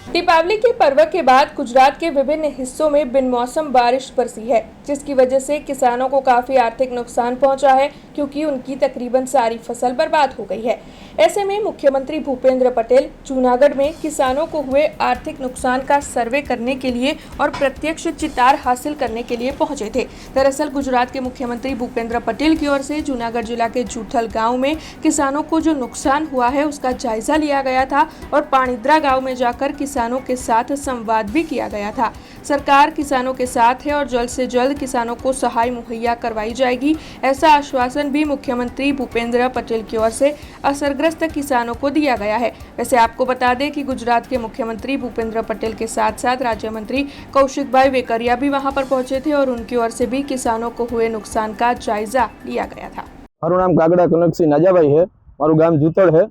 दीपावली के पर्व के बाद गुजरात के विभिन्न हिस्सों में बिनमौसम बारिश बरसी है, जिसकी वजह से किसानों को काफी आर्थिक नुकसान पहुंचा है, क्योंकि उनकी तकरीबन सारी फसल बर्बाद हो गई है। ऐसे में मुख्यमंत्री भूपेंद्र पटेल जूनागढ़ में किसानों को हुए आर्थिक नुकसान का सर्वे करने के लिए और प्रत्यक्ष चितार हासिल करने के लिए पहुंचे थे। दरअसल गुजरात के मुख्यमंत्री भूपेंद्र पटेल की ओर से जूनागढ़ जिला के जूथल गाँव में किसानों को जो नुकसान हुआ है उसका जायजा लिया गया था और पाणिद्रा गाँव में जाकर किसानों के साथ संवाद भी किया गया था। सरकार किसानों के साथ है और जल्द से जल्द किसानों को सहाय मुहैया करवाई जाएगी, ऐसा आश्वासन भी मुख्यमंत्री भूपेंद्र पटेल की ओर से असरग्रस्त किसानों को दिया गया है। वैसे आपको बता दें कि गुजरात के मुख्यमंत्री भूपेंद्र पटेल के साथ साथ राज्य मंत्री कौशिक भाई वेकरिया भी वहां पर पहुंचे थे और उनकी ओर से भी किसानों को हुए नुकसान का जायजा लिया गया था। मारू नाम कागड़ा कनकसिंह नाजाभाई है, मारू गाम जूथड़ है।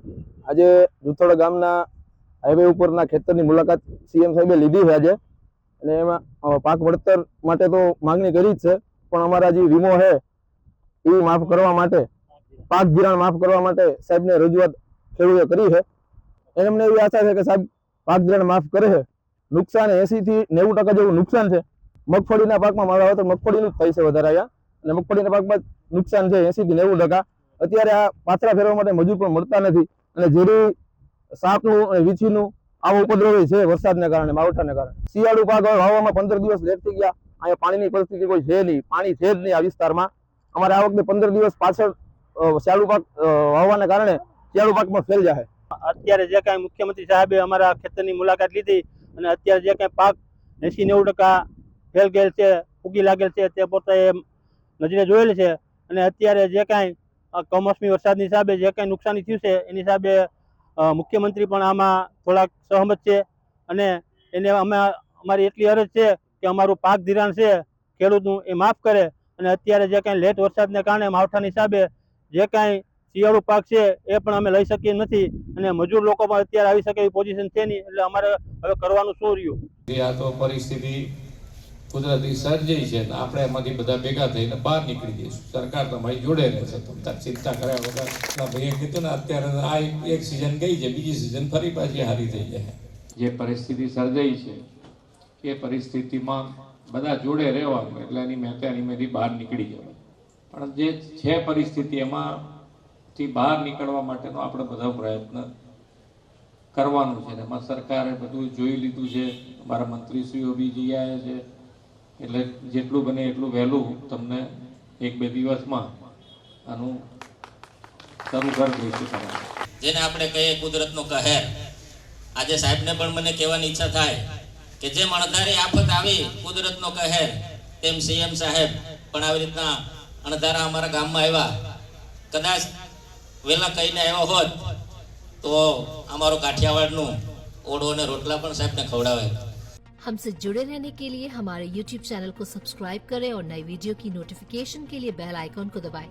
आज जूथड़ गामना हाईवे उपરના ખેતરની મુલાકાત સીએમ સાહેબે લીધી છે આજે, અને એમાં પાક વળતર માટે તો માંગણી કરી જ છે, પણ અમારા જે વીમો છે એ માફ કરવા માટે, પાક ધિરાણ માફ કરવા માટે સાહેબને રજૂઆત ખેડૂતે કરી છે। એને અમને એવી આશા છે કે સાહેબ પાક ધિરાણ માફ કરે છે। નુકસાન 80 થી 90% જેવું નુકસાન છે। મગફળીના પાકમાં મારા હવે તો મગફળીનું જ થાય છે વધારે અહીંયા, અને મગફળીના પાકમાં નુકસાન છે 80 થી 90%। અત્યારે આ પાથરા ફેરવા માટે મજૂર પણ મળતા નથી, અને ઝેરી સાપનું અને વીછીનું આવો ઉપદ્રવી છે વરસાદને કારણે, માવઠાને કારણે। શિયાળુ પાક વાવવામાં 15 દિવસ લેટ થઈ ગયા। અહીંયા પાણીની પરિસ્થિતિ કોઈ છે નહીં, પાણી છે જ નહીં આ વિસ્તારમાં। અમારે આ વખતે 15 દિવસ પાછળ શિયાળુ પાક વાવવાને કારણે શિયાળુ પાકમાં ફેલ જાય। અત્યારે જે કાંઈ મુખ્યમંત્રી સાહેબે અમારા ખેતરની મુલાકાત લીધી અને અત્યારે જે કાંઈ પાક 80-90% ફેલ ગયેલ છે, ઉગી લાગેલ છે, તે પોતે નજરે જોયેલ છે। અને અત્યારે જે કાંઈ કમોસમી વરસાદની હિસાબે જે કાંઈ નુકસાની થયું છે એની હિસાબે મુખ્યમંત્રી પણ આમાં થોડાક સહમત છે, અને એને અમારી એટલી અરજ છે કે અમારું પાક ધિરાણ છે ખેડૂતનું એ માફ કરે। અને અત્યારે જે કાંઈ લેટ વરસાદને કારણે માવઠાની હિસાબે જે કાંઈ શિયાળુ પાક છે એ પણ અમે લઈ શકીએ નથી, અને મજૂર લોકો પણ અત્યારે આવી શકે એવી પોઝિશન છે નહીં, એટલે અમારે હવે કરવાનું શું રહ્યું? આ તો પરિસ્થિતિ કુદરતી સર્જાઈ છે, આપણે એમાંથી બધા ભેગા થઈને બહાર નીકળી જઈશું। સરકાર તમારી જોડે રહેશે, તમે ચિંતા કર્યા વગર। ભાઈએ કીધું ને અત્યારે આ એક સિઝન ગઈ છે, બીજી સિઝન ફરી પાછી હારી થઈ જાય। જે પરિસ્થિતિ સર્જાઈ છે એ પરિસ્થિતિમાં બધા જોડે રહેવાનું, એટલે એની મેથી બહાર નીકળી જવાનું। પણ જે છે પરિસ્થિતિ એમાંથી બહાર નીકળવા માટેનો આપણે બધા પ્રયત્ન કરવાનું છે। એમાં સરકારે બધું જોઈ લીધું છે, અમારા મંત્રીશ્રીઓ બી જઈ આવ્યા છે, એટલે જેટલું બને એટલું વહેલું તમને 1-2 દિવસમાં આનું શરૂ કરી દઈશું। જેને આપણે કહીએ કુદરતનો કહેર। આજે સાહેબને પણ મને કહેવાની ઈચ્છા થાય કે જેમ અણધારી આફત આવી કુદરતનો કહેર, તેમ સીએમ સાહેબ પણ આવી રીતના અણધારા અમારા ગામમાં આવ્યા। કદાચ વહેલા કહીને આવ્યા હોત તો અમારો કાઠિયાવાડનું ઓળો અને રોટલા પણ સાહેબને ખવડાવે। हमसे जुड़े रहने के लिए हमारे YouTube चैनल को सब्सक्राइब करें और नई वीडियो की नोटिफिकेशन के लिए बेल आइकॉन को दबाएं।